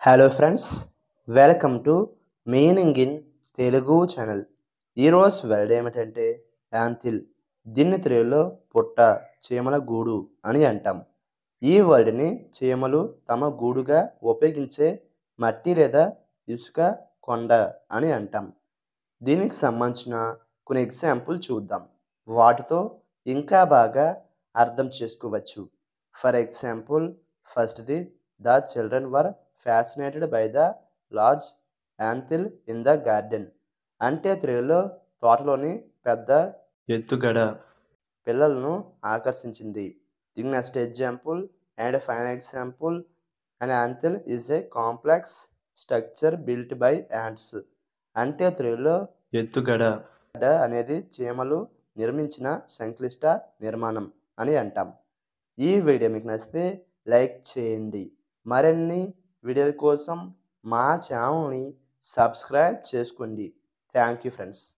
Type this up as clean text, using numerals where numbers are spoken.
Hello friends, welcome to meaning in Telugu channel. ఈరోజు word ఏమిటంటే యాంతిల్. దీన్ని తెలుగులో పుట్ట, చీమల గూడు అని అంటాం. ఈ వర్డ్ని చీమలు తమ గూడుగా ఉపయోగించే మట్టి లేదా ఇసుక కొండ అని అంటాం. దీనికి సంబంధించిన కొన్ని ఎగ్జాంపుల్ చూద్దాం. వాటితో ఇంకా బాగా అర్థం చేసుకోవచ్చు. ఫర్ ఎగ్జాంపుల్, ఫస్ట్ది, the children were fascinated by the large anthill in the garden. అంటే తెలుగులో తోటలోని పెద్ద ఎత్తుగడ పిల్లలను ఆకర్షించింది. The next example and final example, an anthill is a complex structure built by ants. అంటే తెలుగులో ఎత్తుగడ అనేది చీమలు నిర్మించిన సంక్లిష్ట నిర్మాణం అని అంటాం. ఈ వీడియో మీకు నచ్చితే లైక్ చేయండి. మరిన్ని వీడియోల కోసం మా ఛానల్ని సబ్స్క్రైబ్ చేసుకోండి. Thank you friends.